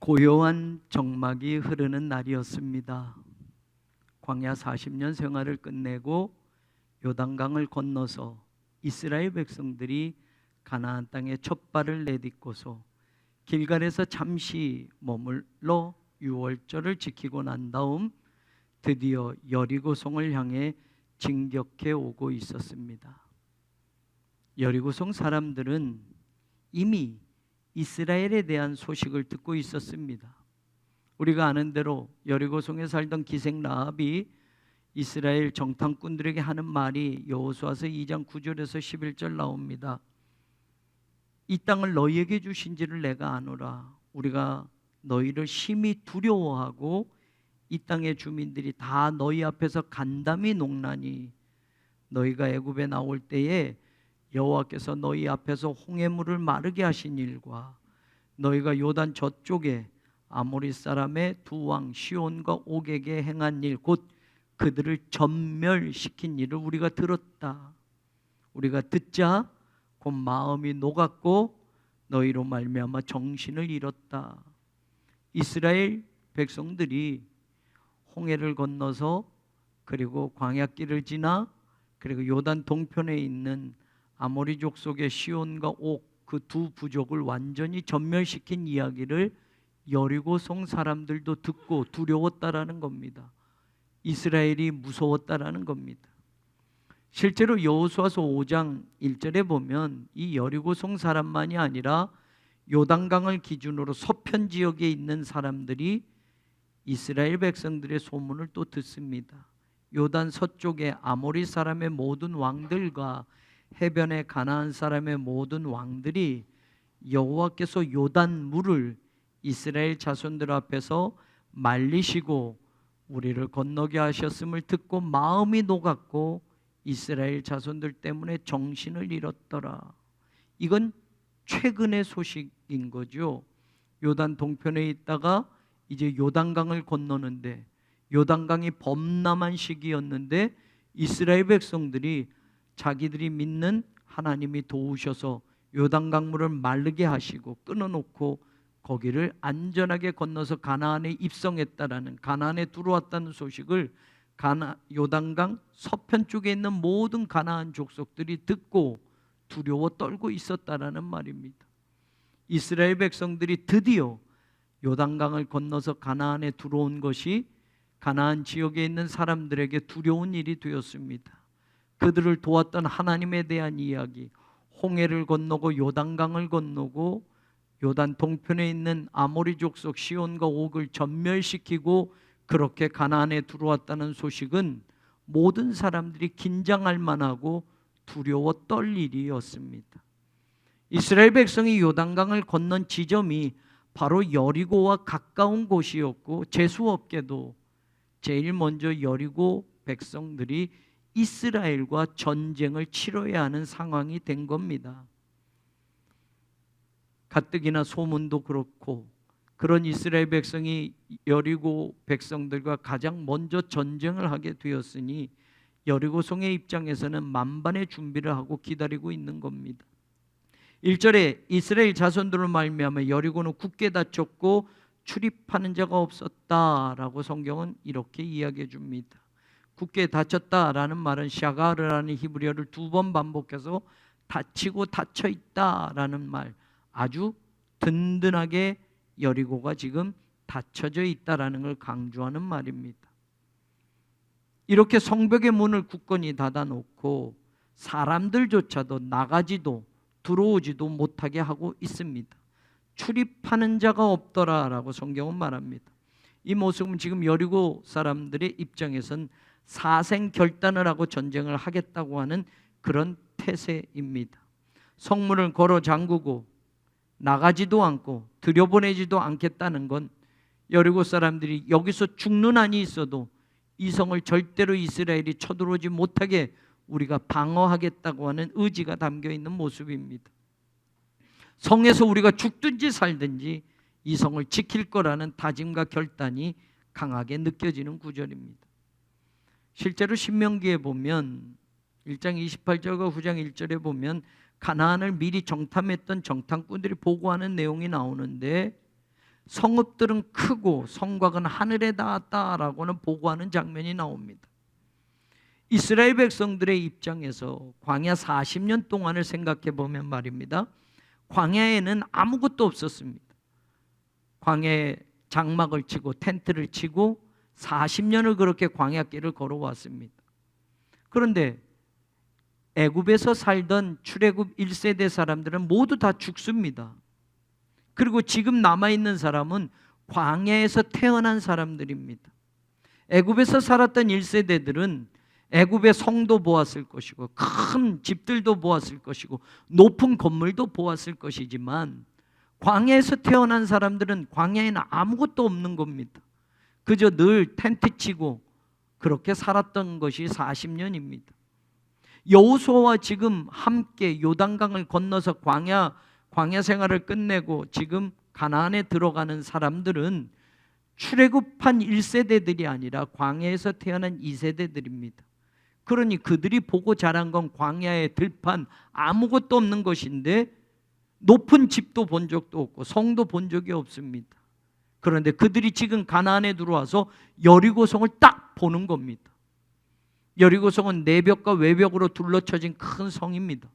고요한 정막이 흐르는 날이었습니다. 광야 40년 생활을 끝내고 요단강을 건너서 이스라엘 백성들이 가나안 땅에 첫 발을 내딛고서 길갈에서 잠시 머물러 유월절을 지키고 난 다음 드디어 여리고성을 향해 진격해 오고 있었습니다. 여리고성 사람들은 이미 이스라엘에 대한 소식을 듣고 있었습니다. 우리가 아는 대로 여리고성에 살던 기생 라합이 이스라엘 정탐꾼들에게 하는 말이 여호수아서 2장 9절에서 11절 나옵니다. 이 땅을 너희에게 주신지를 내가 아노라. 우리가 너희를 심히 두려워하고 이 땅의 주민들이 다 너희 앞에서 간담이 녹나니 너희가 애굽에 나올 때에 여호와께서 너희 앞에서 홍해물을 마르게 하신 일과 너희가 요단 저쪽에 아모리 사람의 두 왕 시온과 옥에게 행한 일, 곧 그들을 전멸시킨 일을 우리가 들었다. 우리가 듣자 곧 마음이 녹았고 너희로 말미암아 정신을 잃었다. 이스라엘 백성들이 홍해를 건너서 그리고 광야길을 지나 그리고 요단 동편에 있는 아모리 족속의 시온과 옥 그 두 부족을 완전히 전멸시킨 이야기를 여리고성 사람들도 듣고 두려웠다라는 겁니다. 이스라엘이 무서웠다라는 겁니다. 실제로 여호수아서 5장 1절에 보면 이 여리고성 사람만이 아니라 요단강을 기준으로 서편 지역에 있는 사람들이 이스라엘 백성들의 소문을 또 듣습니다. 요단 서쪽의 아모리 사람의 모든 왕들과 해변의 가나안 사람의 모든 왕들이 여호와께서 요단 물을 이스라엘 자손들 앞에서 말리시고 우리를 건너게 하셨음을 듣고 마음이 녹았고 이스라엘 자손들 때문에 정신을 잃었더라. 이건 최근의 소식인 거죠. 요단 동편에 있다가 이제 요단강을 건너는데 요단강이 범람한 시기였는데 이스라엘 백성들이 자기들이 믿는 하나님이 도우셔서 요단강물을 마르게 하시고 끊어놓고 거기를 안전하게 건너서 가나안에 입성했다라는, 가나안에 들어왔다는 소식을 요단강 서편 쪽에 있는 모든 가나안 족속들이 듣고 두려워 떨고 있었다라는 말입니다. 이스라엘 백성들이 드디어 요단강을 건너서 가나안에 들어온 것이 가나안 지역에 있는 사람들에게 두려운 일이 되었습니다. 그들을 도왔던 하나님에 대한 이야기, 홍해를 건너고 요단강을 건너고 요단 동편에 있는 아모리 족속 시온과 옥을 전멸시키고 그렇게 가나안에 들어왔다는 소식은 모든 사람들이 긴장할 만하고 두려워 떨 일이었습니다. 이스라엘 백성이 요단강을 건넌 지점이 바로 여리고와 가까운 곳이었고 재수없게도 제일 먼저 여리고 백성들이 이스라엘과 전쟁을 치러야 하는 상황이 된 겁니다. 가뜩이나 소문도 그렇고 그런 이스라엘 백성이 여리고 백성들과 가장 먼저 전쟁을 하게 되었으니 여리고성의 입장에서는 만반의 준비를 하고 기다리고 있는 겁니다. 1절에 이스라엘 자손들을 말미암아 여리고는 굳게 닫혔고 출입하는 자가 없었다라고 성경은 이렇게 이야기해 줍니다. 굳게 닫혔다라는 말은 샤가르라는 히브리어를 두 번 반복해서 닫히고 닫혀 있다라는 말, 아주 든든하게 여리고가 지금 닫혀져 있다라는 걸 강조하는 말입니다. 이렇게 성벽의 문을 굳건히 닫아놓고 사람들조차도 나가지도 들어오지도 못하게 하고 있습니다. 출입하는 자가 없더라라고 성경은 말합니다. 이 모습은 지금 여리고 사람들의 입장에선 사생결단을 하고 전쟁을 하겠다고 하는 그런 태세입니다. 성문을 걸어 잠그고 나가지도 않고 들여보내지도 않겠다는 건 여리고 사람들이 여기서 죽는 한이 있어도 이 성을 절대로 이스라엘이 쳐들어오지 못하게 우리가 방어하겠다고 하는 의지가 담겨 있는 모습입니다. 성에서 우리가 죽든지 살든지 이 성을 지킬 거라는 다짐과 결단이 강하게 느껴지는 구절입니다. 실제로 신명기에 보면 1장 28절과 9장 1절에 보면 가나안을 미리 정탐했던 정탐꾼들이 보고하는 내용이 나오는데 성읍들은 크고 성곽은 하늘에 닿았다라고는 보고하는 장면이 나옵니다. 이스라엘 백성들의 입장에서 광야 40년 동안을 생각해 보면 말입니다, 광야에는 아무것도 없었습니다. 광야에 장막을 치고 텐트를 치고 40년을 그렇게 광야길을 걸어왔습니다. 그런데 애굽에서 살던 출애굽 1세대 사람들은 모두 다 죽습니다. 그리고 지금 남아있는 사람은 광야에서 태어난 사람들입니다. 애굽에서 살았던 1세대들은 애굽의 성도 보았을 것이고 큰 집들도 보았을 것이고 높은 건물도 보았을 것이지만, 광야에서 태어난 사람들은 광야에는 아무것도 없는 겁니다. 그저 늘 텐트 치고 그렇게 살았던 것이 40년입니다. 여호수아와 지금 함께 요단강을 건너서 광야 생활을 끝내고 지금 가나안에 들어가는 사람들은 출애굽한 1세대들이 아니라 광야에서 태어난 2세대들입니다. 그러니 그들이 보고 자란 건 광야의 들판 아무것도 없는 것인데, 높은 집도 본 적도 없고 성도 본 적이 없습니다. 그런데 그들이 지금 가나안에 들어와서 여리고성을 딱 보는 겁니다. 여리고성은 내벽과 외벽으로 둘러쳐진 큰 성입니다.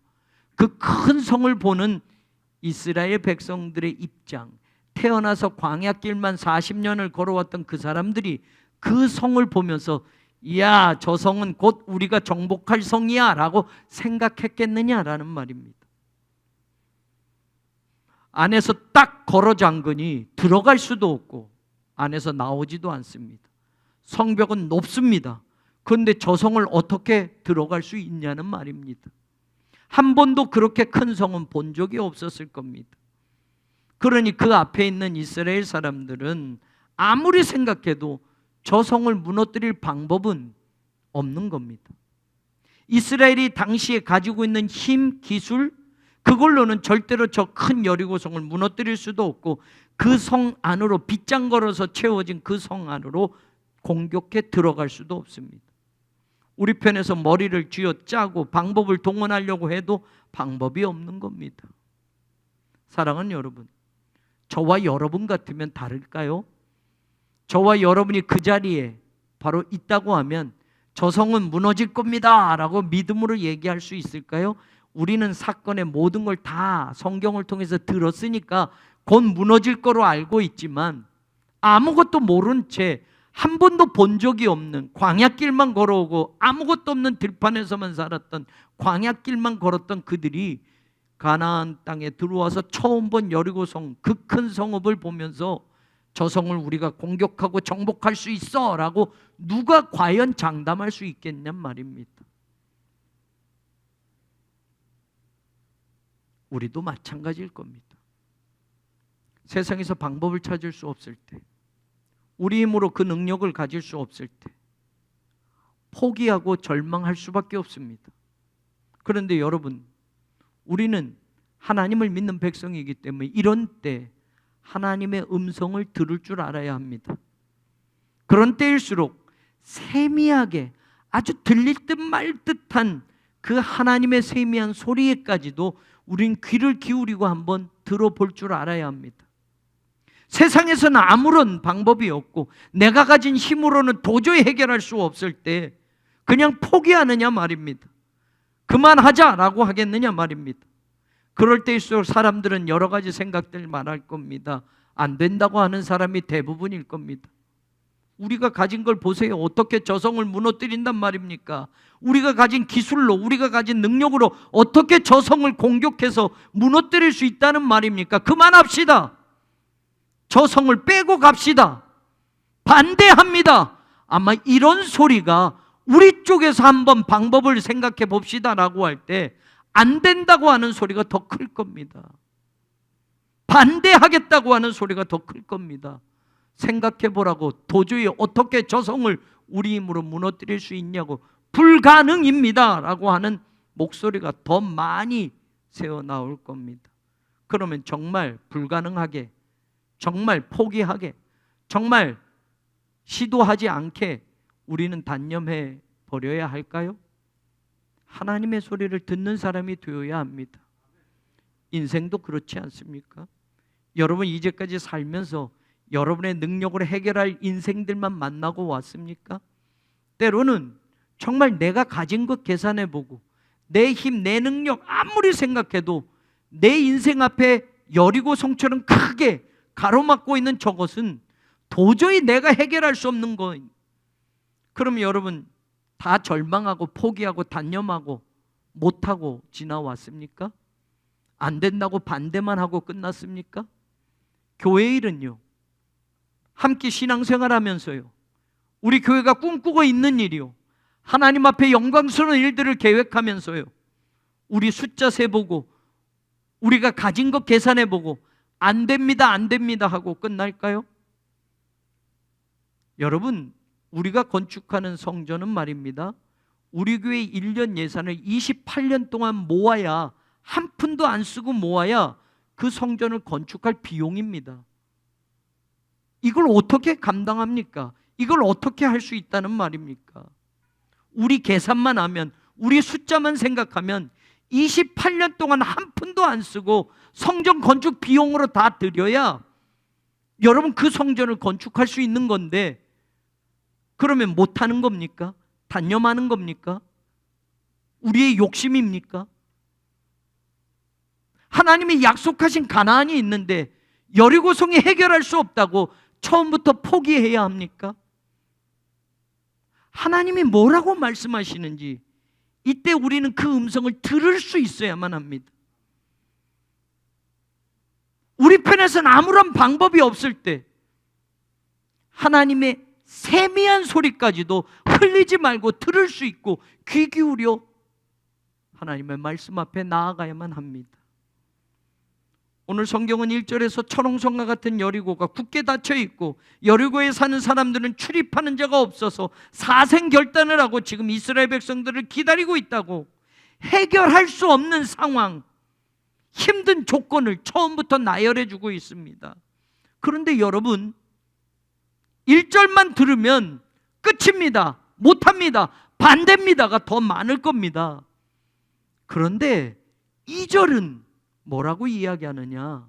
그 큰 성을 보는 이스라엘 백성들의 입장, 태어나서 광야길만 40년을 걸어왔던 그 사람들이 그 성을 보면서 이야, 저 성은 곧 우리가 정복할 성이야 라고 생각했겠느냐라는 말입니다. 안에서 딱 걸어 잠그니 들어갈 수도 없고 안에서 나오지도 않습니다. 성벽은 높습니다. 그런데 저 성을 어떻게 들어갈 수 있냐는 말입니다. 한 번도 그렇게 큰 성은 본 적이 없었을 겁니다. 그러니 그 앞에 있는 이스라엘 사람들은 아무리 생각해도 저 성을 무너뜨릴 방법은 없는 겁니다. 이스라엘이 당시에 가지고 있는 힘, 기술, 그걸로는 절대로 저 큰 여리고성을 무너뜨릴 수도 없고 그 성 안으로 빗장 걸어서 채워진 그 성 안으로 공격해 들어갈 수도 없습니다. 우리 편에서 머리를 쥐어짜고 방법을 동원하려고 해도 방법이 없는 겁니다. 사랑하는 여러분, 저와 여러분 같으면 다를까요? 저와 여러분이 그 자리에 바로 있다고 하면 저 성은 무너질 겁니다 라고 믿음으로 얘기할 수 있을까요? 우리는 사건의 모든 걸 다 성경을 통해서 들었으니까 곧 무너질 거로 알고 있지만, 아무것도 모른 채 한 번도 본 적이 없는 광야길만 걸어오고 아무것도 없는 들판에서만 살았던 광야길만 걸었던 그들이 가나안 땅에 들어와서 처음 본 여리고성, 그 큰 성읍을 보면서 저 성을 우리가 공격하고 정복할 수 있어 라고 누가 과연 장담할 수 있겠냔 말입니다. 우리도 마찬가지일 겁니다. 세상에서 방법을 찾을 수 없을 때, 우리 힘으로 그 능력을 가질 수 없을 때 포기하고 절망할 수밖에 없습니다. 그런데 여러분, 우리는 하나님을 믿는 백성이기 때문에 이런 때 하나님의 음성을 들을 줄 알아야 합니다. 그런 때일수록 세미하게 아주 들릴 듯 말 듯한 그 하나님의 세미한 소리에까지도 우린 귀를 기울이고 한번 들어볼 줄 알아야 합니다. 세상에서는 아무런 방법이 없고 내가 가진 힘으로는 도저히 해결할 수 없을 때 그냥 포기하느냐 말입니다. 그만하자라고 하겠느냐 말입니다. 그럴 때일수록 사람들은 여러 가지 생각들 말할 겁니다. 안 된다고 하는 사람이 대부분일 겁니다. 우리가 가진 걸 보세요. 어떻게 저 성을 무너뜨린단 말입니까? 우리가 가진 기술로, 우리가 가진 능력으로 어떻게 저 성을 공격해서 무너뜨릴 수 있다는 말입니까? 그만합시다. 저 성을 빼고 갑시다. 반대합니다. 아마 이런 소리가 우리 쪽에서 한번 방법을 생각해 봅시다라고 할 때 안 된다고 하는 소리가 더 클 겁니다. 반대하겠다고 하는 소리가 더 클 겁니다. 생각해 보라고. 도저히 어떻게 저 성을 우리 힘으로 무너뜨릴 수 있냐고. 불가능입니다 라고 하는 목소리가 더 많이 새어 나올 겁니다. 그러면 정말 불가능하게, 정말 포기하게, 정말 시도하지 않게 우리는 단념해 버려야 할까요? 하나님의 소리를 듣는 사람이 되어야 합니다. 인생도 그렇지 않습니까? 여러분, 이제까지 살면서 여러분의 능력으로 해결할 인생들만 만나고 왔습니까? 때로는 정말 내가 가진 것 계산해보고 내 힘, 내 능력 아무리 생각해도 내 인생 앞에 여리고 성처럼 크게 가로막고 있는 저것은 도저히 내가 해결할 수 없는 거예요. 그러면 여러분 다 절망하고 포기하고 단념하고 못하고 지나왔습니까? 안 된다고 반대만 하고 끝났습니까? 교회 일은요, 함께 신앙생활하면서요, 우리 교회가 꿈꾸고 있는 일이요, 하나님 앞에 영광스러운 일들을 계획하면서요, 우리 숫자 세보고 우리가 가진 것 계산해보고 안 됩니다 안 됩니다 하고 끝날까요? 여러분, 우리가 건축하는 성전은 말입니다, 우리 교회 1년 예산을 28년 동안 모아야, 한 푼도 안 쓰고 모아야 그 성전을 건축할 비용입니다. 이걸 어떻게 감당합니까? 이걸 어떻게 할 수 있다는 말입니까? 우리 계산만 하면, 우리 숫자만 생각하면 28년 동안 한 푼도 안 쓰고 성전 건축 비용으로 다 들여야 여러분 그 성전을 건축할 수 있는 건데, 그러면 못하는 겁니까? 단념하는 겁니까? 우리의 욕심입니까? 하나님이 약속하신 가나안이 있는데 여리고성이 해결할 수 없다고 처음부터 포기해야 합니까? 하나님이 뭐라고 말씀하시는지 이때 우리는 그 음성을 들을 수 있어야만 합니다. 우리 편에서는 아무런 방법이 없을 때 하나님의 세미한 소리까지도 흘리지 말고 들을 수 있고 귀 기울여 하나님의 말씀 앞에 나아가야만 합니다. 오늘 성경은 1절에서 철옹성과 같은 여리고가 굳게 닫혀 있고 여리고에 사는 사람들은 출입하는 자가 없어서 사생결단을 하고 지금 이스라엘 백성들을 기다리고 있다고, 해결할 수 없는 상황, 힘든 조건을 처음부터 나열해 주고 있습니다. 그런데 여러분, 1절만 들으면 끝입니다, 못합니다, 반대입니다가 더 많을 겁니다. 그런데 2절은 뭐라고 이야기하느냐?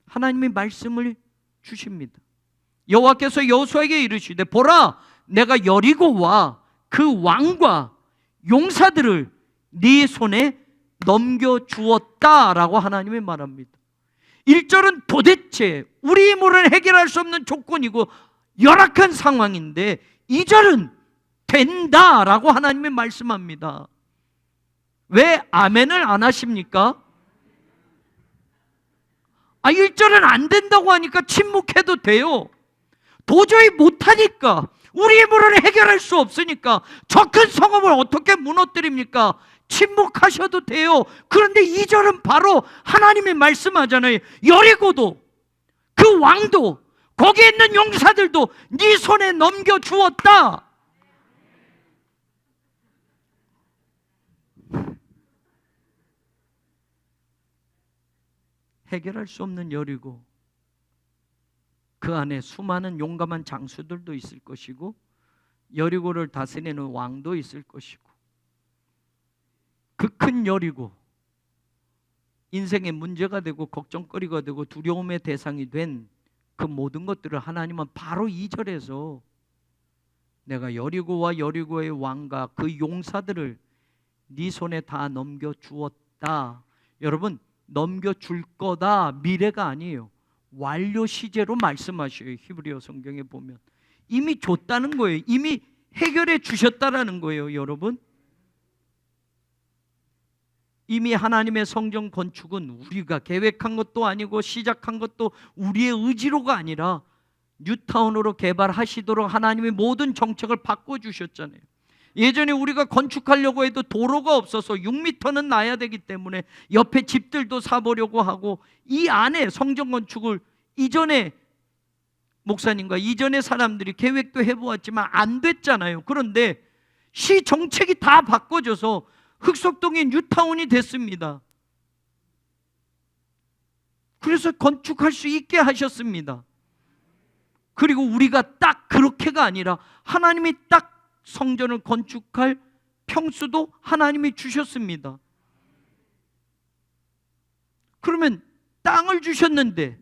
하나님이 말씀을 주십니다. 여호와께서 여호수아에게 이르시되 보라, 내가 여리고와 그 왕과 용사들을 네 손에 넘겨주었다라고 하나님이 말합니다. 1절은 도대체 우리 힘으로는 해결할 수 없는 조건이고 열악한 상황인데 2절은 된다라고 하나님이 말씀합니다. 왜 아멘을 안 하십니까? 1절은 안 된다고 하니까 침묵해도 돼요. 도저히 못하니까, 우리 힘으로는 해결할 수 없으니까 저 큰 성읍을 어떻게 무너뜨립니까? 침묵하셔도 돼요. 그런데 2절은 바로 하나님이 말씀하잖아요. 여리고도 그 왕도 거기에 있는 용사들도 네 손에 넘겨주었다. 해결할 수 없는 여리고, 그 안에 수많은 용감한 장수들도 있을 것이고 여리고를 다스리는 왕도 있을 것이고, 그 큰 여리고, 인생의 문제가 되고 걱정거리가 되고 두려움의 대상이 된 그 모든 것들을 하나님은 바로 2절에서 내가 여리고와 여리고의 왕과 그 용사들을 네 손에 다 넘겨주었다. 여러분, 넘겨줄 거다 미래가 아니에요. 완료 시제로 말씀하셔요. 히브리어 성경에 보면 이미 줬다는 거예요. 이미 해결해 주셨다라는 거예요. 여러분, 이미 하나님의 성전 건축은 우리가 계획한 것도 아니고 시작한 것도 우리의 의지로가 아니라 뉴타운으로 개발하시도록 하나님이 모든 정책을 바꿔주셨잖아요. 예전에 우리가 건축하려고 해도 도로가 없어서 6m는 나야 되기 때문에 옆에 집들도 사보려고 하고, 이 안에 성전 건축을 이전에 목사님과 이전의 사람들이 계획도 해보았지만 안 됐잖아요. 그런데 시 정책이 다 바꿔져서 흑석동이 뉴타운이 됐습니다. 그래서 건축할 수 있게 하셨습니다. 그리고 우리가 딱 그렇게가 아니라 하나님이 딱 성전을 건축할 평수도 하나님이 주셨습니다. 그러면 땅을 주셨는데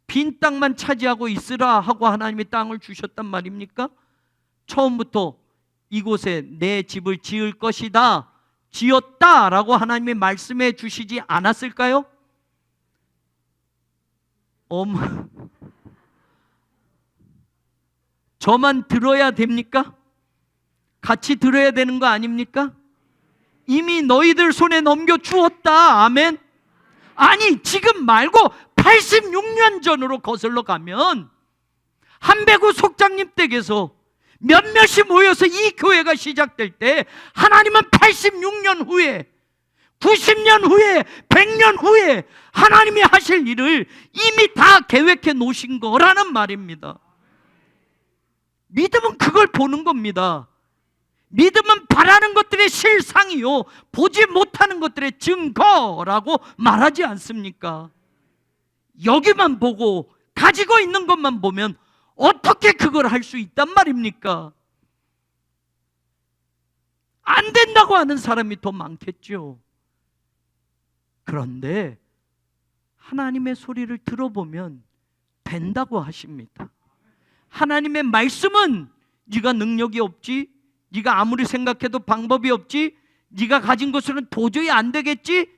빈 땅만 차지하고 있으라 하고 하나님이 땅을 주셨단 말입니까? 처음부터 이곳에 내 집을 지을 것이다, 지었다라고 하나님이 말씀해 주시지 않았을까요? 저만 들어야 됩니까? 같이 들어야 되는 거 아닙니까? 이미 너희들 손에 넘겨주었다. 아멘. 아니, 지금 말고 86년 전으로 거슬러 가면 한배구 속장님 댁에서 몇몇이 모여서 이 교회가 시작될 때 하나님은 86년 후에, 90년 후에, 100년 후에 하나님이 하실 일을 이미 다 계획해 놓으신 거라는 말입니다. 믿음은 그걸 보는 겁니다. 믿음은 바라는 것들의 실상이요, 보지 못하는 것들의 증거라고 말하지 않습니까? 여기만 보고 가지고 있는 것만 보면 어떻게 그걸 할 수 있단 말입니까? 안 된다고 하는 사람이 더 많겠죠. 그런데 하나님의 소리를 들어보면 된다고 하십니다. 하나님의 말씀은 네가 능력이 없지, 네가 아무리 생각해도 방법이 없지, 네가 가진 것으로는 도저히 안 되겠지,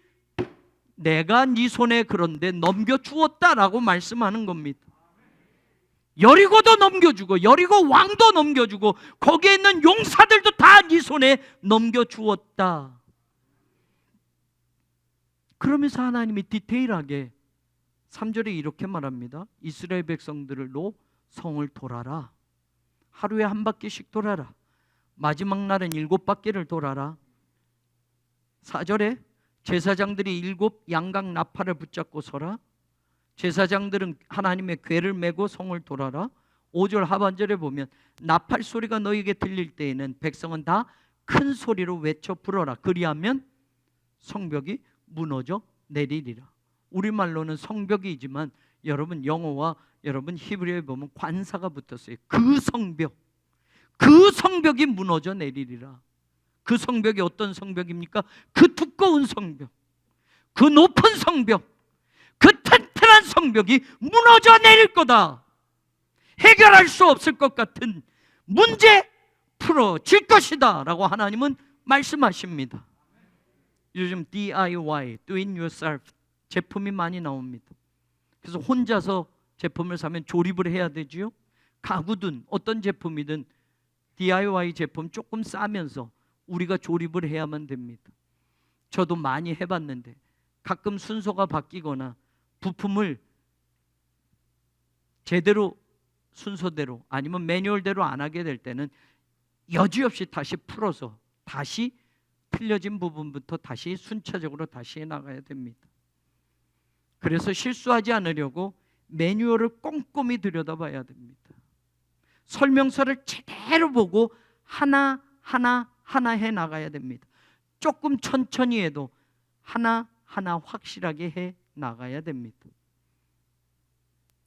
내가 네 손에 그런데 넘겨주었다라고 말씀하는 겁니다. 여리고도 넘겨주고 여리고 왕도 넘겨주고 거기에 있는 용사들도 다 네 손에 넘겨주었다. 그러면서 하나님이 디테일하게 3절에 이렇게 말합니다. 이스라엘 백성들로 성을 돌아라. 하루에 한 바퀴씩 돌아라. 마지막 날은 7바퀴를 돌아라. 4절에 제사장들이 7 양각 나팔을 붙잡고 서라. 제사장들은 하나님의 궤를 메고 성을 돌아라. 5절 하반절에 보면 나팔 소리가 너희에게 들릴 때에는 백성은 다 큰 소리로 외쳐 부르라. 그리하면 성벽이 무너져 내리리라. 우리말로는 성벽이지만 여러분 영어와 여러분 히브리어에 보면 관사가 붙었어요. 그 성벽이 무너져 내리리라. 그 성벽이 어떤 성벽입니까? 그 두꺼운 성벽, 그 높은 성벽, 그 튼튼한 성벽이 무너져 내릴 거다. 해결할 수 없을 것 같은 문제 풀어질 것이다 라고 하나님은 말씀하십니다. 요즘 DIY, Do It Yourself 제품이 많이 나옵니다. 그래서 혼자서 제품을 사면 조립을 해야 되지요. 가구든 어떤 제품이든 DIY 제품 조금 싸면서 우리가 조립을 해야만 됩니다. 저도 많이 해봤는데 가끔 순서가 바뀌거나 부품을 제대로 순서대로 아니면 매뉴얼대로 안 하게 될 때는 여지없이 다시 풀어서 다시 틀려진 부분부터 다시 순차적으로 다시 해나가야 됩니다. 그래서 실수하지 않으려고 매뉴얼을 꼼꼼히 들여다봐야 됩니다. 설명서를 제대로 보고 하나하나 해나가야 됩니다. 조금 천천히 해도 하나하나 확실하게 해나가야 됩니다.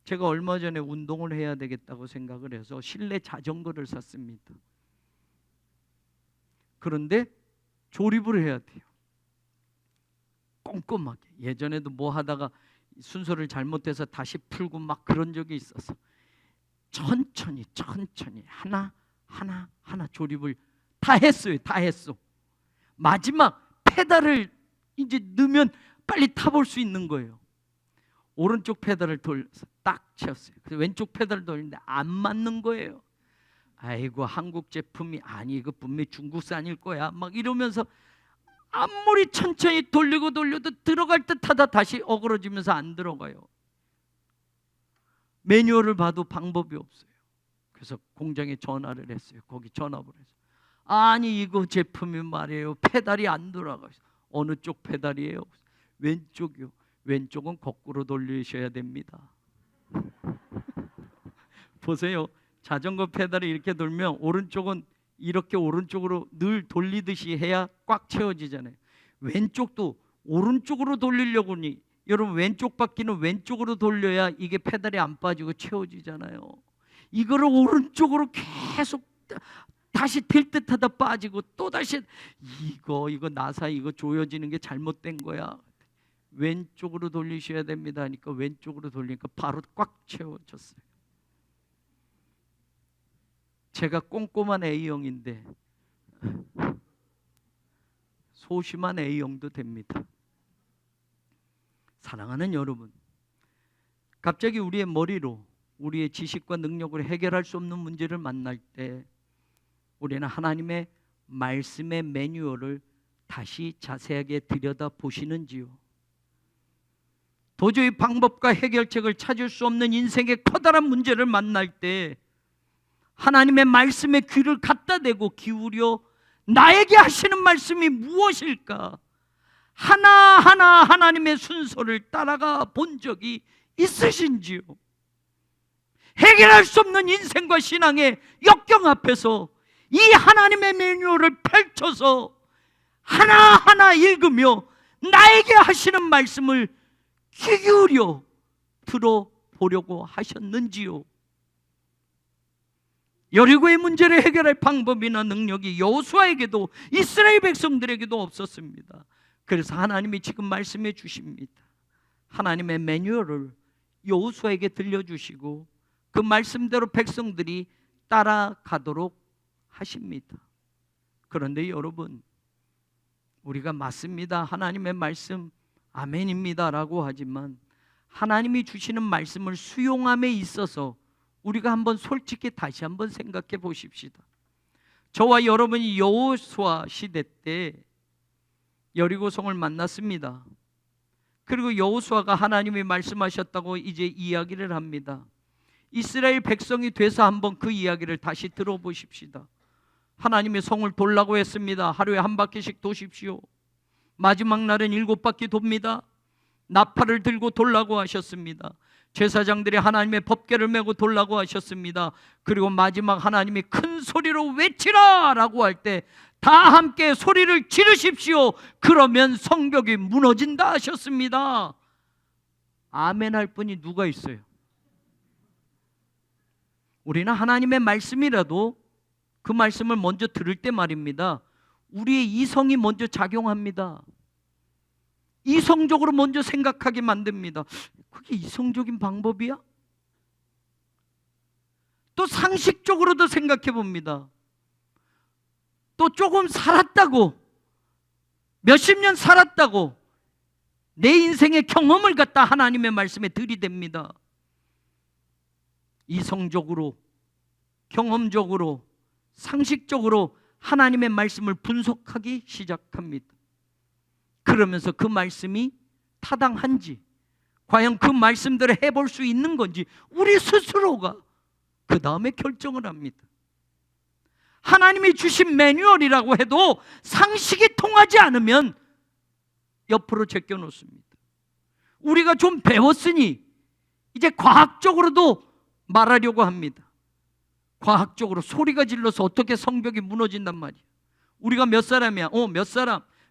제가 얼마 전에 운동을 해야 되겠다고 생각을 해서 실내 자전거를 샀습니다. 그런데 조립을 해야 돼요. 꼼꼼하게. 예전에도 뭐 하다가 순서를 잘못해서 다시 풀고 막 그런 적이 있어서 천천히 하나 조립을 다 했어요. 다 했어. 마지막 페달을 이제 넣으면 빨리 타볼 수 있는 거예요. 오른쪽 페달을 돌려서 딱 채웠어요. 그래서 왼쪽 페달을 돌리는데 안 맞는 거예요. 아이고, 한국 제품이 아니, 이거 분명히 중국산일 거야 막 이러면서 아무리 천천히 돌려도 들어갈 듯 하다 다시 어그러지면서 안 들어가요. 매뉴얼을 봐도 방법이 없어요. 그래서 공장에 전화를 했어요. 거기 전화를 해서 아니, 이거 제품이 말이에요, 페달이 안 돌아가요. 어느 쪽 페달이에요? 왼쪽이요. 왼쪽은 거꾸로 돌리셔야 됩니다. 보세요. 자전거 페달이 이렇게 돌면 오른쪽은 이렇게 오른쪽으로 늘 돌리듯이 해야 꽉 채워지잖아요. 왼쪽도 오른쪽으로 돌리려고 하니 여러분 왼쪽 바퀴는 왼쪽으로 돌려야 이게 페달이 안 빠지고 채워지잖아요. 이거를 오른쪽으로 계속 다시 될 듯하다 빠지고 또 다시 이거 나사 이거 조여지는 게 잘못된 거야. 왼쪽으로 돌리셔야 됩니다 하니까 왼쪽으로 돌리니까 바로 꽉 채워졌어요. 제가 꼼꼼한 A형인데 소심한 A형도 됩니다. 사랑하는 여러분, 갑자기 우리의 머리로 우리의 지식과 능력으로 해결할 수 없는 문제를 만날 때 우리는 하나님의 말씀의 매뉴얼을 다시 자세하게 들여다보시는지요? 도저히 방법과 해결책을 찾을 수 없는 인생의 커다란 문제를 만날 때 하나님의 말씀에 귀를 갖다 대고 기울여 나에게 하시는 말씀이 무엇일까? 하나하나 하나님의 순서를 따라가 본 적이 있으신지요? 해결할 수 없는 인생과 신앙의 역경 앞에서 이 하나님의 매뉴얼을 펼쳐서 하나하나 읽으며 나에게 하시는 말씀을 귀 기울여 들어보려고 하셨는지요? 여리고의 문제를 해결할 방법이나 능력이 여호수아에게도 이스라엘 백성들에게도 없었습니다. 그래서 하나님이 지금 말씀해 주십니다. 하나님의 매뉴얼을 여호수아에게 들려주시고 그 말씀대로 백성들이 따라가도록 하십니다. 그런데 여러분, 우리가 맞습니다, 하나님의 말씀 아멘입니다 라고 하지만 하나님이 주시는 말씀을 수용함에 있어서 우리가 한번 솔직히 다시 한번 생각해 보십시다. 저와 여러분이 여호수아 시대 때 여리고성을 만났습니다. 그리고 여호수아가 하나님이 말씀하셨다고 이제 이야기를 합니다. 이스라엘 백성이 돼서 한번 그 이야기를 다시 들어보십시다. 하나님의 성을 돌라고 했습니다. 하루에 한 바퀴씩 도십시오. 마지막 날은 7바퀴 돕니다. 나팔을 들고 돌라고 하셨습니다. 제사장들이 하나님의 법궤를 메고 돌라고 하셨습니다. 그리고 마지막 하나님이 큰 소리로 외치라 라고 할 때 다 함께 소리를 지르십시오. 그러면 성벽이 무너진다 하셨습니다. 아멘 할 분이 누가 있어요? 우리는 하나님의 말씀이라도 그 말씀을 먼저 들을 때 말입니다, 우리의 이성이 먼저 작용합니다. 이성적으로 먼저 생각하게 만듭니다. 그게 이성적인 방법이야? 또 상식적으로도 생각해 봅니다. 또 조금 살았다고, 몇십 년 살았다고 내 인생의 경험을 갖다 하나님의 말씀에 들이댑니다. 이성적으로, 경험적으로, 상식적으로 하나님의 말씀을 분석하기 시작합니다. 그러면서 그 말씀이 타당한지, 과연 그 말씀대로 해볼 수 있는 건지 우리 스스로가 그 다음에 결정을 합니다. 하나님이 주신 매뉴얼이라고 해도 상식이 통하지 않으면 옆으로 제껴놓습니다. 우리가 좀 배웠으니 이제 과학적으로도 말하려고 합니다. 과학적으로 소리가 질러서 어떻게 성벽이 무너진단 말이야. 우리가 몇 사람이야?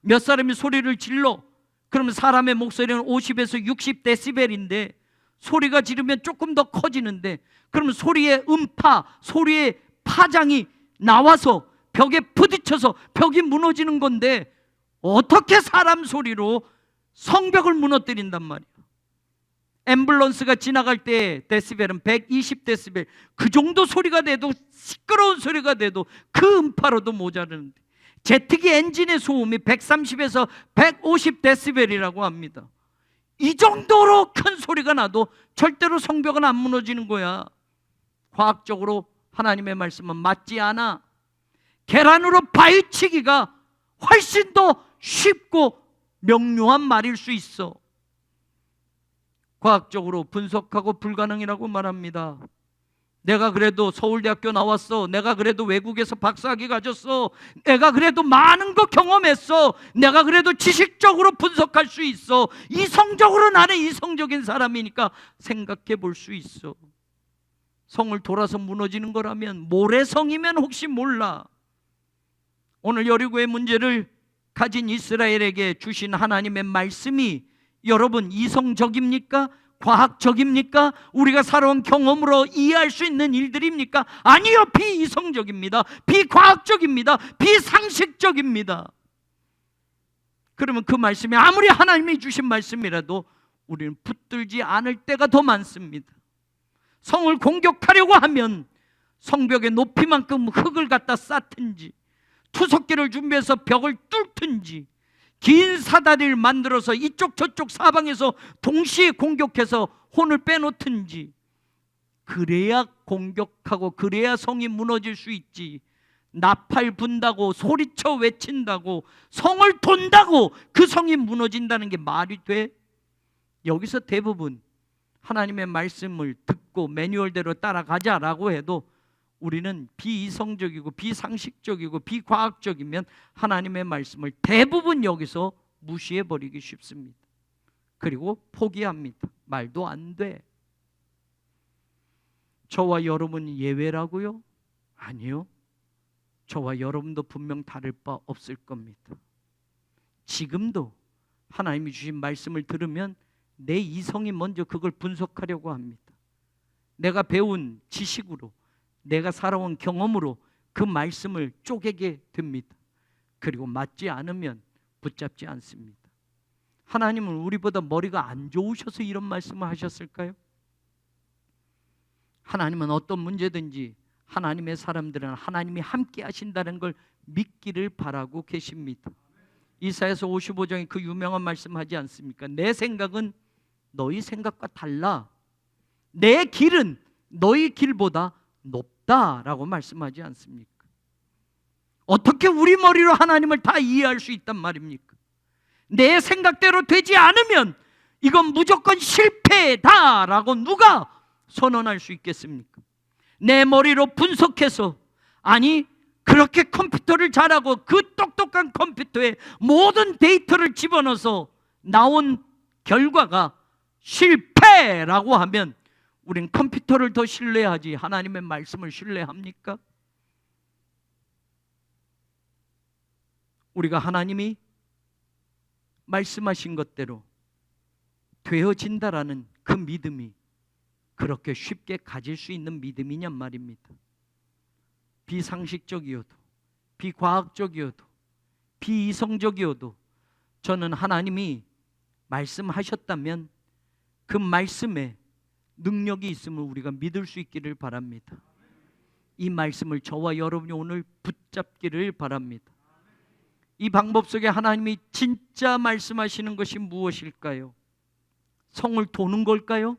몇 사람이 소리를 질러. 그러면 사람의 목소리는 50에서 60데시벨인데 소리가 지르면 조금 더 커지는데, 그러면 소리의 음파, 소리의 파장이 나와서 벽에 부딪혀서 벽이 무너지는 건데 어떻게 사람 소리로 성벽을 무너뜨린단 말이야. 앰뷸런스가 지나갈 때 데시벨은 120데시벨, 그 정도 소리가 돼도, 시끄러운 소리가 돼도 그 음파로도 모자르는데 제트기 엔진의 소음이 130에서 150데시벨이라고 합니다. 이 정도로 큰 소리가 나도 절대로 성벽은 안 무너지는 거야. 과학적으로 하나님의 말씀은 맞지 않아. 계란으로 바위치기가 훨씬 더 쉽고 명료한 말일 수 있어. 과학적으로 분석하고 불가능이라고 말합니다. 내가 그래도 서울대학교 나왔어, 내가 그래도 외국에서 박사학위 가졌어, 내가 그래도 많은 거 경험했어, 내가 그래도 지식적으로 분석할 수 있어, 이성적으로 나는 이성적인 사람이니까 생각해 볼 수 있어. 성을 돌아서 무너지는 거라면, 모래성이면 혹시 몰라. 오늘 여리고의 문제를 가진 이스라엘에게 주신 하나님의 말씀이 여러분 이성적입니까? 과학적입니까? 우리가 살아온 경험으로 이해할 수 있는 일들입니까? 아니요, 비이성적입니다. 비과학적입니다. 비상식적입니다. 그러면 그 말씀이 아무리 하나님이 주신 말씀이라도 우리는 붙들지 않을 때가 더 많습니다. 성을 공격하려고 하면 성벽의 높이만큼 흙을 갖다 쌓든지, 투석기를 준비해서 벽을 뚫든지, 긴 사다리를 만들어서 이쪽 저쪽 사방에서 동시에 공격해서 혼을 빼놓든지, 그래야 공격하고 그래야 성이 무너질 수 있지. 나팔 분다고 소리쳐 외친다고 성을 돈다고 그 성이 무너진다는 게 말이 돼? 여기서 대부분 하나님의 말씀을 듣고 매뉴얼대로 따라가자라고 해도 우리는 비이성적이고 비상식적이고 비과학적이면 하나님의 말씀을 대부분 여기서 무시해버리기 쉽습니다. 그리고 포기합니다. 말도 안 돼. 저와 여러분이 예외라고요? 아니요. 저와 여러분도 분명 다를 바 없을 겁니다. 지금도 하나님이 주신 말씀을 들으면 내 이성이 먼저 그걸 분석하려고 합니다. 내가 배운 지식으로, 내가 살아온 경험으로 그 말씀을 쪼개게 됩니다. 그리고 맞지 않으면 붙잡지 않습니다. 하나님은 우리보다 머리가 안 좋으셔서 이런 말씀을 하셨을까요? 하나님은 어떤 문제든지 하나님의 사람들은 하나님이 함께 하신다는 걸 믿기를 바라고 계십니다. 이사야서 55장에 그 유명한 말씀하지 않습니까? 내 생각은 너희 생각과 달라. 내 길은 너희 길보다 높다라고 말씀하지 않습니까? 어떻게 우리 머리로 하나님을 다 이해할 수 있단 말입니까? 내 생각대로 되지 않으면 이건 무조건 실패다라고 누가 선언할 수 있겠습니까? 내 머리로 분석해서, 아니 그렇게 컴퓨터를 잘하고 그 똑똑한 컴퓨터에 모든 데이터를 집어넣어서 나온 결과가 실패라고 하면 우린 컴퓨터를 더 신뢰하지 하나님의 말씀을 신뢰합니까? 우리가 하나님이 말씀하신 것대로 되어진다라는 그 믿음이 그렇게 쉽게 가질 수 있는 믿음이냔 말입니다. 비상식적이어도 비과학적이어도 비이성적이어도 저는 하나님이 말씀하셨다면 그 말씀에 능력이 있음을 우리가 믿을 수 있기를 바랍니다. 이 말씀을 저와 여러분이 오늘 붙잡기를 바랍니다. 이 방법 속에 하나님이 진짜 말씀하시는 것이 무엇일까요? 성을 도는 걸까요?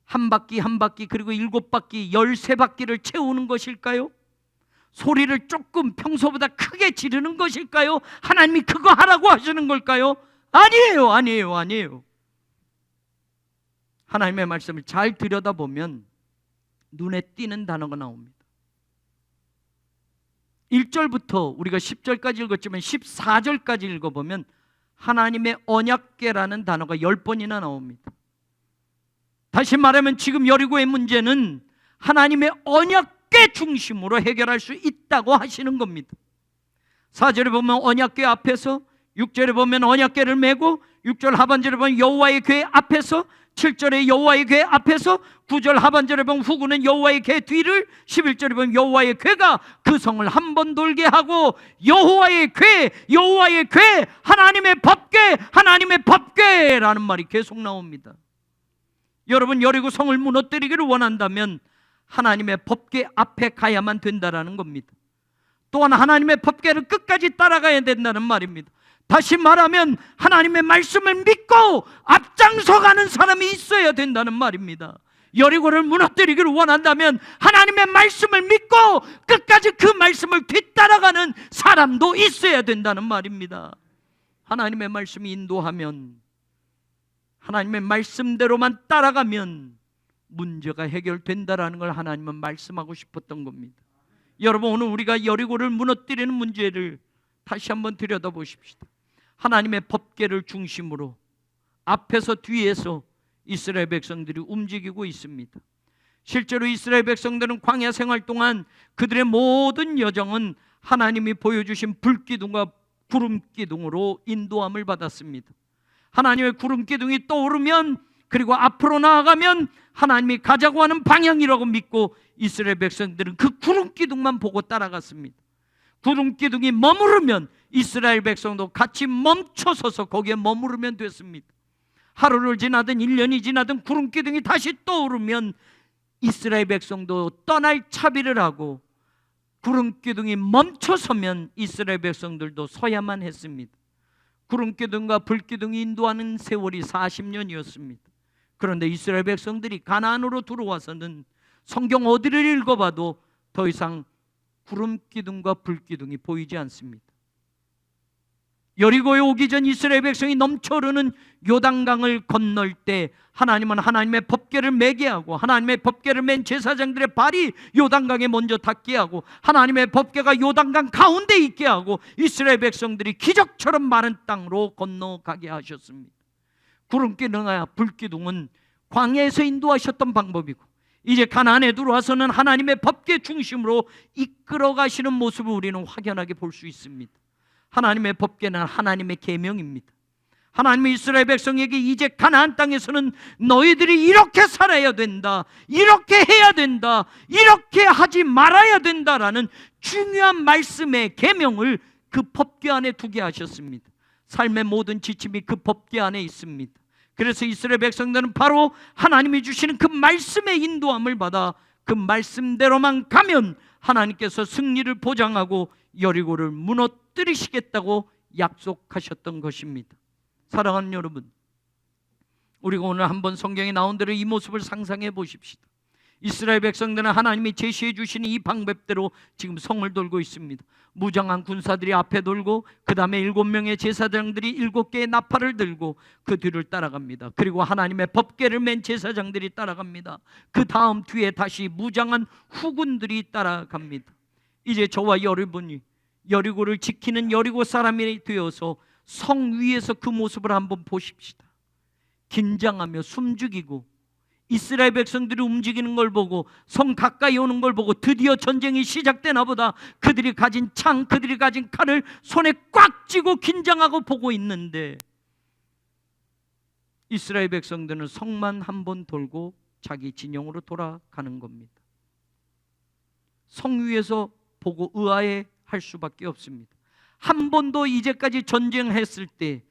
한 바퀴 한 바퀴 그리고 7바퀴 13바퀴를 채우는 것일까요? 소리를 조금 평소보다 크게 지르는 것일까요? 하나님이 그거 하라고 하시는 걸까요? 아니에요, 아니에요, 아니에요. 하나님의 말씀을 잘 들여다보면 눈에 띄는 단어가 나옵니다. 1절부터 우리가 10절까지 읽었지만 14절까지 읽어보면 하나님의 언약궤라는 단어가 10번이나 나옵니다. 다시 말하면 지금 여리고의 문제는 하나님의 언약궤 중심으로 해결할 수 있다고 하시는 겁니다. 4절에 보면 언약궤 앞에서, 6절에 보면 언약궤를 메고, 6절 하반절에 보면 여호와의 궤 앞에서, 7절에 여호와의 궤 앞에서, 9절 하반절에 보면 후구는 여호와의 궤 뒤를, 11절에 보면 여호와의 궤가 그 성을 한 번 돌게 하고, 여호와의 궤, 여호와의 궤, 하나님의 법궤, 하나님의 법궤라는 말이 계속 나옵니다. 여러분, 여리고 성을 무너뜨리기를 원한다면 하나님의 법궤 앞에 가야만 된다라는 겁니다. 또한 하나님의 법궤를 끝까지 따라가야 된다는 말입니다. 다시 말하면 하나님의 말씀을 믿고 앞장서가는 사람이 있어야 된다는 말입니다. 여리고를 무너뜨리기를 원한다면 하나님의 말씀을 믿고 끝까지 그 말씀을 뒤따라가는 사람도 있어야 된다는 말입니다. 하나님의 말씀이 인도하면, 하나님의 말씀대로만 따라가면 문제가 해결된다라는 걸 하나님은 말씀하고 싶었던 겁니다. 여러분, 오늘 우리가 여리고를 무너뜨리는 문제를 다시 한번 들여다보십시다. 하나님의 법궤를 중심으로 앞에서 뒤에서 이스라엘 백성들이 움직이고 있습니다. 실제로 이스라엘 백성들은 광야 생활 동안 그들의 모든 여정은 하나님이 보여주신 불기둥과 구름기둥으로 인도함을 받았습니다. 하나님의 구름기둥이 떠오르면, 그리고 앞으로 나아가면 하나님이 가자고 하는 방향이라고 믿고 이스라엘 백성들은 그 구름기둥만 보고 따라갔습니다. 구름 기둥이 머무르면 이스라엘 백성도 같이 멈춰서서 거기에 머무르면 됐습니다. 하루를 지나든 1년이 지나든 구름 기둥이 다시 떠오르면 이스라엘 백성도 떠날 차비를 하고, 구름 기둥이 멈춰서면 이스라엘 백성들도 서야만 했습니다. 구름 기둥과 불 기둥이 인도하는 세월이 40년이었습니다. 그런데 이스라엘 백성들이 가나안으로 들어와서는 성경 어디를 읽어봐도 더 이상 구름 기둥과 불 기둥이 보이지 않습니다. 여리고에 오기 전 이스라엘 백성이 넘쳐흐르는 요단강을 건널 때 하나님은 하나님의 법궤를 매게 하고, 하나님의 법궤를 맨 제사장들의 발이 요단강에 먼저 닿게 하고, 하나님의 법궤가 요단강 가운데 있게 하고, 이스라엘 백성들이 기적처럼 마른 땅으로 건너가게 하셨습니다. 구름기둥과 불기둥은 광야에서 인도하셨던 방법이고, 이제 가나안에 들어와서는 하나님의 법궤 중심으로 이끌어 가시는 모습을 우리는 확연하게 볼 수 있습니다. 하나님의 법궤는 하나님의 계명입니다. 하나님의 이스라엘 백성에게 이제 가나안 땅에서는 너희들이 이렇게 살아야 된다, 이렇게 해야 된다, 이렇게 하지 말아야 된다라는 중요한 말씀의 계명을 그 법궤 안에 두게 하셨습니다. 삶의 모든 지침이 그 법궤 안에 있습니다. 그래서 이스라엘 백성들은 바로 하나님이 주시는 그 말씀의 인도함을 받아 그 말씀대로만 가면 하나님께서 승리를 보장하고 여리고를 무너뜨리시겠다고 약속하셨던 것입니다. 사랑하는 여러분, 우리가 오늘 한번 성경에 나온 대로 이 모습을 상상해 보십시다. 이스라엘 백성들은 하나님이 제시해 주시는 이 방법대로 지금 성을 돌고 있습니다. 무장한 군사들이 앞에 돌고, 그 다음에 7명의 제사장들이 7개의 나팔을 들고 그 뒤를 따라갑니다. 그리고 하나님의 법궤를 맨 제사장들이 따라갑니다. 그 다음 뒤에 다시 무장한 후군들이 따라갑니다. 이제 저와 여러분이 여리고를 지키는 여리고 사람이 되어서 성 위에서 그 모습을 한번 보십시다. 긴장하며 숨죽이고 이스라엘 백성들이 움직이는 걸 보고, 성 가까이 오는 걸 보고 드디어 전쟁이 시작되나 보다, 그들이 가진 창, 그들이 가진 칼을 손에 꽉 쥐고 긴장하고 보고 있는데, 이스라엘 백성들은 성만 한번 돌고 자기 진영으로 돌아가는 겁니다. 성 위에서 보고 의아해할 수밖에 없습니다. 한 번도 이제까지 전쟁했을 때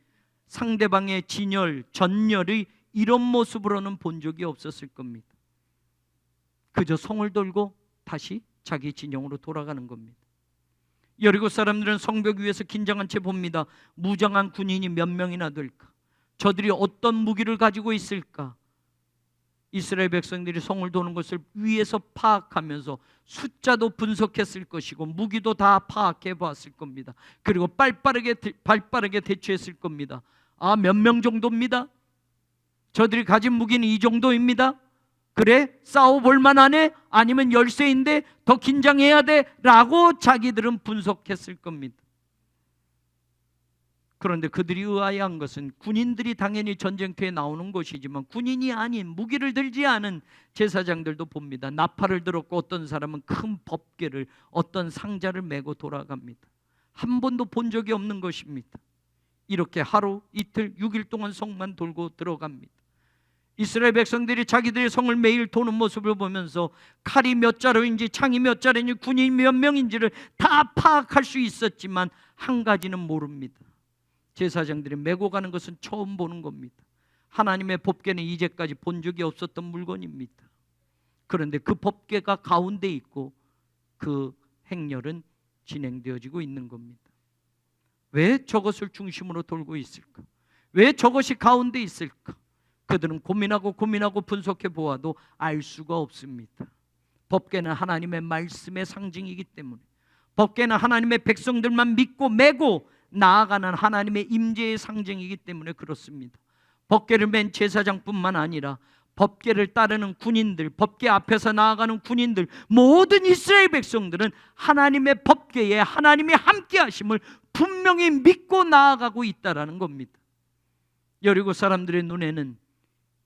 상대방의 진열, 전열의 이런 모습으로는 본 적이 없었을 겁니다. 그저 성을 돌고 다시 자기 진영으로 돌아가는 겁니다. 여리고 사람들은 성벽 위에서 긴장한 채 봅니다. 무장한 군인이 몇 명이나 될까? 저들이 어떤 무기를 가지고 있을까? 이스라엘 백성들이 성을 도는 것을 위에서 파악하면서 숫자도 분석했을 것이고 무기도 다 파악해 봤을 겁니다. 그리고 발빠르게 대처했을 겁니다. 아, 몇 명 정도입니다. 저들이 가진 무기는 이 정도입니다. 그래? 싸워볼 만하네? 아니면 열세인데 더 긴장해야 돼? 라고 자기들은 분석했을 겁니다. 그런데 그들이 의아해한 것은 군인들이 당연히 전쟁터에 나오는 것이지만 군인이 아닌 무기를 들지 않은 제사장들도 봅니다. 나팔을 들었고 어떤 사람은 큰 법궤를, 어떤 상자를 메고 돌아갑니다. 한 번도 본 적이 없는 것입니다. 이렇게 하루, 이틀, 6일 동안 성만 돌고 들어갑니다. 이스라엘 백성들이 자기들의 성을 매일 도는 모습을 보면서 칼이 몇 자루인지 창이 몇 자루인지 군인이 몇 명인지를 다 파악할 수 있었지만 한 가지는 모릅니다. 제사장들이 메고 가는 것은 처음 보는 겁니다. 하나님의 법궤는 이제까지 본 적이 없었던 물건입니다. 그런데 그 법궤가 가운데 있고 그 행렬은 진행되어지고 있는 겁니다. 왜 저것을 중심으로 돌고 있을까? 왜 저것이 가운데 있을까? 그들은 고민하고 분석해 보아도 알 수가 없습니다. 법궤는 하나님의 말씀의 상징이기 때문에, 법궤는 하나님의 백성들만 믿고 메고 나아가는 하나님의 임재의 상징이기 때문에 그렇습니다. 법궤를 맨 제사장뿐만 아니라 법궤를 따르는 군인들, 법궤 앞에서 나아가는 군인들, 모든 이스라엘 백성들은 하나님의 법궤에 하나님이 함께 하심을 분명히 믿고 나아가고 있다라는 겁니다. 여리고 사람들의 눈에는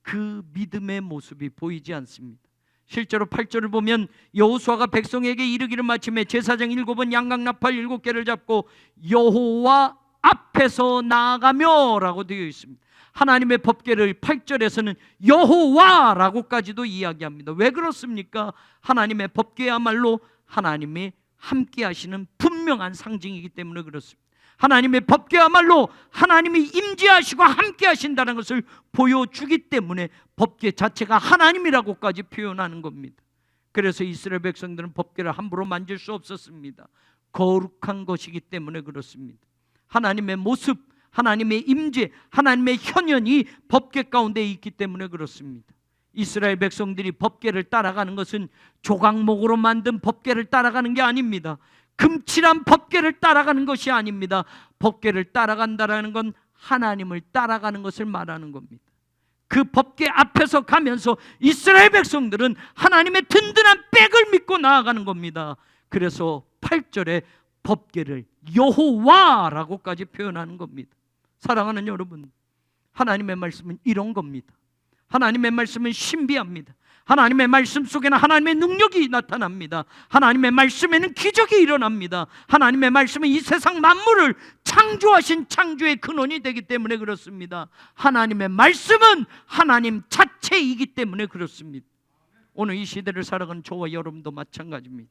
그 믿음의 모습이 보이지 않습니다. 실제로 8절을 보면 여호수아가 백성에게 이르기를 마침에 제사장 7은 양각나팔 7개를 잡고 여호와 앞에서 나아가며 라고 되어 있습니다. 하나님의 법궤를 8절에서는 여호와라고까지도 이야기합니다. 왜 그렇습니까? 하나님의 법궤야말로 하나님의 함께 하시는 분명한 상징이기 때문에 그렇습니다. 하나님의 법궤야말로 하나님이 임재하시고 함께 하신다는 것을 보여주기 때문에 법궤 자체가 하나님이라고까지 표현하는 겁니다. 그래서 이스라엘 백성들은 법궤를 함부로 만질 수 없었습니다. 거룩한 것이기 때문에 그렇습니다. 하나님의 모습, 하나님의 임재, 하나님의 현현이 법궤 가운데 있기 때문에 그렇습니다. 이스라엘 백성들이 법궤를 따라가는 것은 조각목으로 만든 법궤를 따라가는 게 아닙니다. 금칠한 법궤를 따라가는 것이 아닙니다. 법궤를 따라간다라는 건 하나님을 따라가는 것을 말하는 겁니다. 그 법궤 앞에서 가면서 이스라엘 백성들은 하나님의 든든한 백을 믿고 나아가는 겁니다. 그래서 8절에 법궤를 여호와라고까지 표현하는 겁니다. 사랑하는 여러분, 하나님의 말씀은 이런 겁니다. 하나님의 말씀은 신비합니다. 하나님의 말씀 속에는 하나님의 능력이 나타납니다. 하나님의 말씀에는 기적이 일어납니다. 하나님의 말씀은 이 세상 만물을 창조하신 창조의 근원이 되기 때문에 그렇습니다. 하나님의 말씀은 하나님 자체이기 때문에 그렇습니다. 오늘 이 시대를 살아가는 저와 여러분도 마찬가지입니다.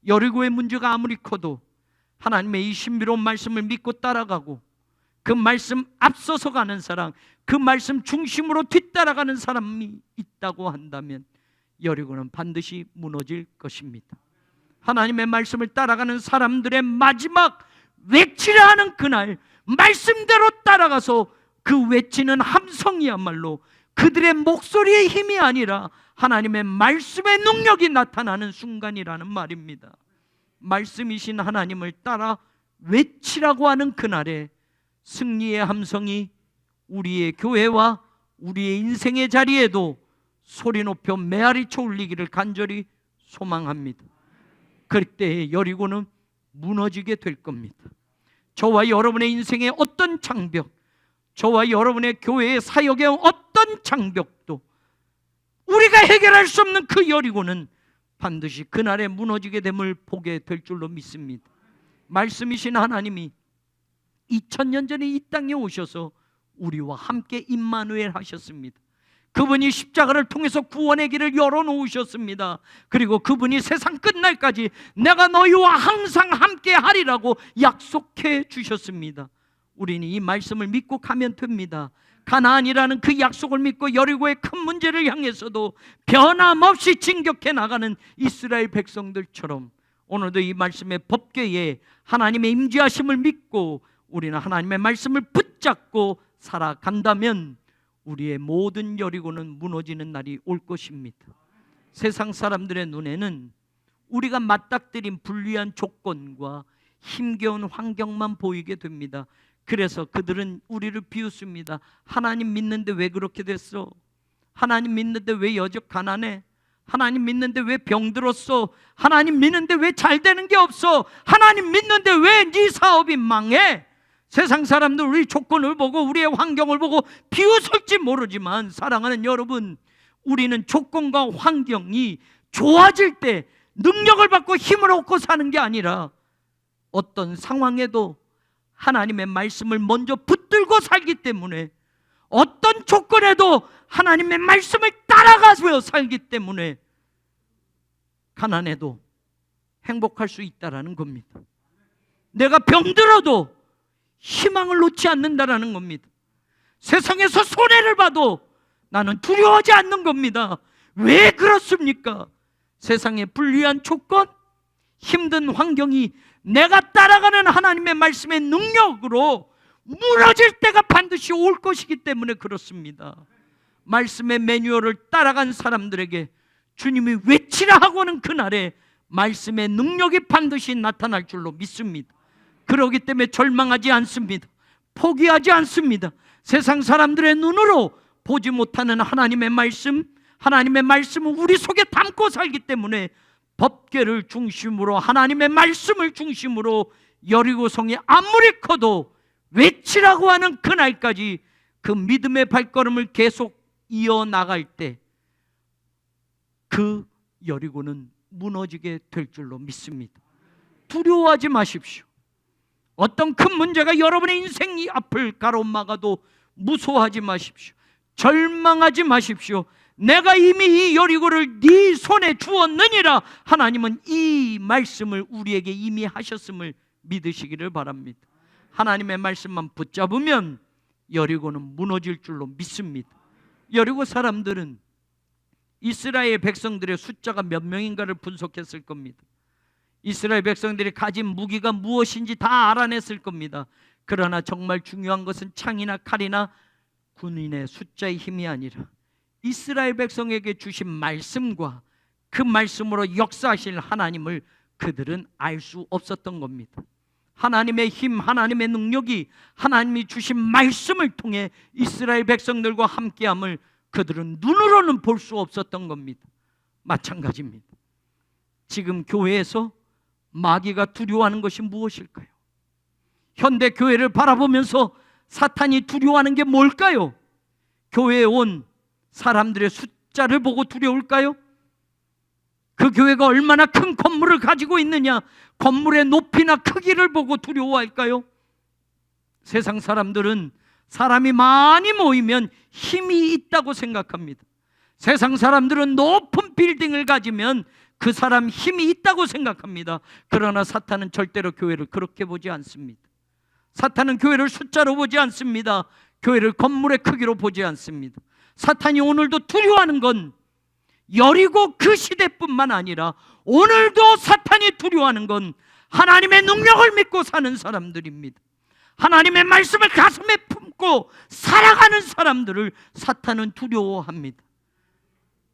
여리고의 문제가 아무리 커도 하나님의 이 신비로운 말씀을 믿고 따라가고 그 말씀 앞서서 가는 사람, 그 말씀 중심으로 뒤따라가는 사람이 있다고 한다면 여리고는 반드시 무너질 것입니다. 하나님의 말씀을 따라가는 사람들의 마지막 외치려 하는 그날, 말씀대로 따라가서 그 외치는 함성이야말로 그들의 목소리의 힘이 아니라 하나님의 말씀의 능력이 나타나는 순간이라는 말입니다. 말씀이신 하나님을 따라 외치라고 하는 그날에 승리의 함성이 우리의 교회와 우리의 인생의 자리에도 소리 높여 메아리쳐 울리기를 간절히 소망합니다. 그때 여리고는 무너지게 될 겁니다. 저와 여러분의 인생의 어떤 장벽, 저와 여러분의 교회의 사역의 어떤 장벽도 우리가 해결할 수 없는 그 여리고는 반드시 그날에 무너지게 됨을 보게 될 줄로 믿습니다. 말씀이신 하나님이 2000년 전에 이 땅에 오셔서 우리와 함께 임마누엘 하셨습니다. 그분이 십자가를 통해서 구원의 길을 열어놓으셨습니다. 그리고 그분이 세상 끝날까지 내가 너희와 항상 함께 하리라고 약속해 주셨습니다. 우리는 이 말씀을 믿고 가면 됩니다. 가나안이라는 그 약속을 믿고 여리고의 큰 문제를 향해서도 변함없이 진격해 나가는 이스라엘 백성들처럼 오늘도 이 말씀의 법궤에 하나님의 임재하심을 믿고 우리는 하나님의 말씀을 붙잡고 살아간다면 우리의 모든 여리고는 무너지는 날이 올 것입니다. 세상 사람들의 눈에는 우리가 맞닥뜨린 불리한 조건과 힘겨운 환경만 보이게 됩니다. 그래서 그들은 우리를 비웃습니다. 하나님 믿는데 왜 그렇게 됐어? 하나님 믿는데 왜 여적 가난해? 하나님 믿는데 왜 병들었어? 하나님 믿는데 왜 잘 되는 게 없어? 하나님 믿는데 왜 네 사업이 망해? 세상 사람들 우리 조건을 보고 우리의 환경을 보고 비웃을지 모르지만 사랑하는 여러분, 우리는 조건과 환경이 좋아질 때 능력을 받고 힘을 얻고 사는 게 아니라 어떤 상황에도 하나님의 말씀을 먼저 붙들고 살기 때문에 어떤 조건에도 하나님의 말씀을 따라가서 살기 때문에 가난해도 행복할 수 있다는 겁니다. 내가 병들어도 희망을 놓지 않는다라는 겁니다. 세상에서 손해를 봐도 나는 두려워하지 않는 겁니다. 왜 그렇습니까? 세상의 불리한 조건, 힘든 환경이 내가 따라가는 하나님의 말씀의 능력으로 무너질 때가 반드시 올 것이기 때문에 그렇습니다. 말씀의 매뉴얼을 따라간 사람들에게 주님이 외치라 하고는 그날에 말씀의 능력이 반드시 나타날 줄로 믿습니다. 그렇기 때문에 절망하지 않습니다. 포기하지 않습니다. 세상 사람들의 눈으로 보지 못하는 하나님의 말씀, 하나님의 말씀은 우리 속에 담고 살기 때문에 법궤를 중심으로 하나님의 말씀을 중심으로 여리고성이 아무리 커도 외치라고 하는 그날까지 그 믿음의 발걸음을 계속 이어나갈 때 그 여리고는 무너지게 될 줄로 믿습니다. 두려워하지 마십시오. 어떤 큰 문제가 여러분의 인생 이 앞을 가로막아도 무서워하지 마십시오. 절망하지 마십시오. 내가 이미 이 여리고를 네 손에 주었느니라. 하나님은 이 말씀을 우리에게 이미 하셨음을 믿으시기를 바랍니다. 하나님의 말씀만 붙잡으면 여리고는 무너질 줄로 믿습니다. 여리고 사람들은 이스라엘 백성들의 숫자가 몇 명인가를 분석했을 겁니다. 이스라엘 백성들이 가진 무기가 무엇인지 다 알아냈을 겁니다. 그러나 정말 중요한 것은 창이나 칼이나 군인의 숫자의 힘이 아니라 이스라엘 백성에게 주신 말씀과 그 말씀으로 역사하실 하나님을 그들은 알 수 없었던 겁니다. 하나님의 힘, 하나님의 능력이 하나님이 주신 말씀을 통해 이스라엘 백성들과 함께함을 그들은 눈으로는 볼 수 없었던 겁니다. 마찬가지입니다. 지금 교회에서 마귀가 두려워하는 것이 무엇일까요? 현대 교회를 바라보면서 사탄이 두려워하는 게 뭘까요? 교회에 온 사람들의 숫자를 보고 두려울까요? 그 교회가 얼마나 큰 건물을 가지고 있느냐, 건물의 높이나 크기를 보고 두려워할까요? 세상 사람들은 사람이 많이 모이면 힘이 있다고 생각합니다. 세상 사람들은 높은 빌딩을 가지면 그 사람 힘이 있다고 생각합니다. 그러나 사탄은 절대로 교회를 그렇게 보지 않습니다. 사탄은 교회를 숫자로 보지 않습니다. 교회를 건물의 크기로 보지 않습니다. 사탄이 오늘도 두려워하는 건 여리고 그 시대뿐만 아니라 오늘도 사탄이 두려워하는 건 하나님의 능력을 믿고 사는 사람들입니다. 하나님의 말씀을 가슴에 품고 살아가는 사람들을 사탄은 두려워합니다.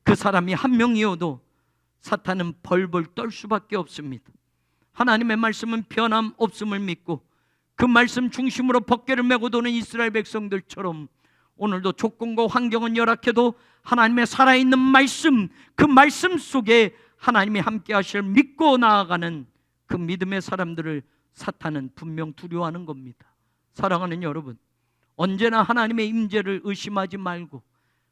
그 사람이 한 명이어도 사탄은 벌벌 떨 수밖에 없습니다. 하나님의 말씀은 변함없음을 믿고 그 말씀 중심으로 법궤를 메고 도는 이스라엘 백성들처럼 오늘도 조건과 환경은 열악해도 하나님의 살아있는 말씀, 그 말씀 속에 하나님이 함께 하실 믿고 나아가는 그 믿음의 사람들을 사탄은 분명 두려워하는 겁니다. 사랑하는 여러분, 언제나 하나님의 임재를 의심하지 말고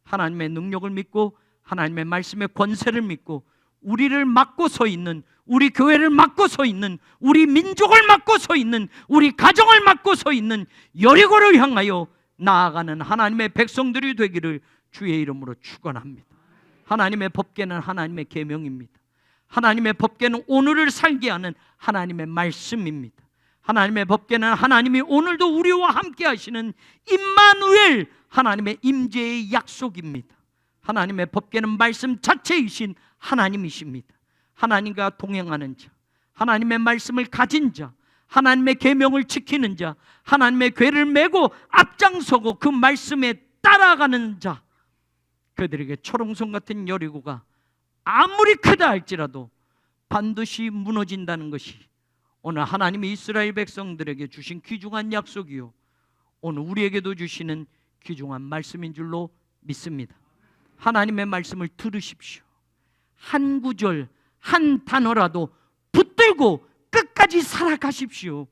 하나님의 능력을 믿고 하나님의 말씀의 권세를 믿고 우리를 맡고 서 있는, 우리 교회를 맡고 서 있는, 우리 민족을 맡고 서 있는, 우리 가정을 맡고 서 있는 여리고를 향하여 나아가는 하나님의 백성들이 되기를 주의 이름으로 축원합니다. 하나님의 법궤는 하나님의 계명입니다. 하나님의 법궤는 오늘을 살게 하는 하나님의 말씀입니다. 하나님의 법궤는 하나님이 오늘도 우리와 함께 하시는 임마누엘, 하나님의 임재의 약속입니다. 하나님의 법궤는 말씀 자체이신 하나님이십니다. 하나님과 동행하는 자, 하나님의 말씀을 가진 자, 하나님의 계명을 지키는 자, 하나님의 궤를 메고 앞장서고 그 말씀에 따라가는 자, 그들에게 초롱성 같은 여리고가 아무리 크다 할지라도 반드시 무너진다는 것이 오늘 하나님이 이스라엘 백성들에게 주신 귀중한 약속이요, 오늘 우리에게도 주시는 귀중한 말씀인 줄로 믿습니다. 하나님의 말씀을 들으십시오. 한 구절, 한 단어라도 붙들고 끝까지 살아가십시오.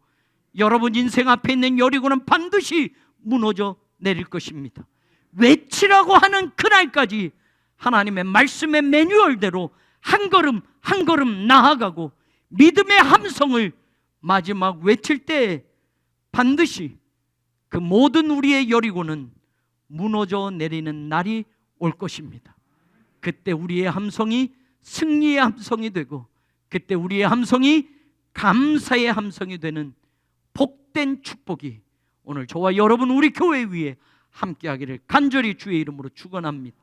여러분 인생 앞에 있는 여리고는 반드시 무너져 내릴 것입니다. 외치라고 하는 그날까지 하나님의 말씀의 매뉴얼대로 한 걸음 한 걸음 나아가고 믿음의 함성을 마지막 외칠 때 반드시 그 모든 우리의 여리고는 무너져 내리는 날이 올 것입니다. 그때 우리의 함성이 승리의 함성이 되고 그때 우리의 함성이 감사의 함성이 되는 복된 축복이 오늘 저와 여러분 우리 교회 위에 함께하기를 간절히 주의 이름으로 축원합니다.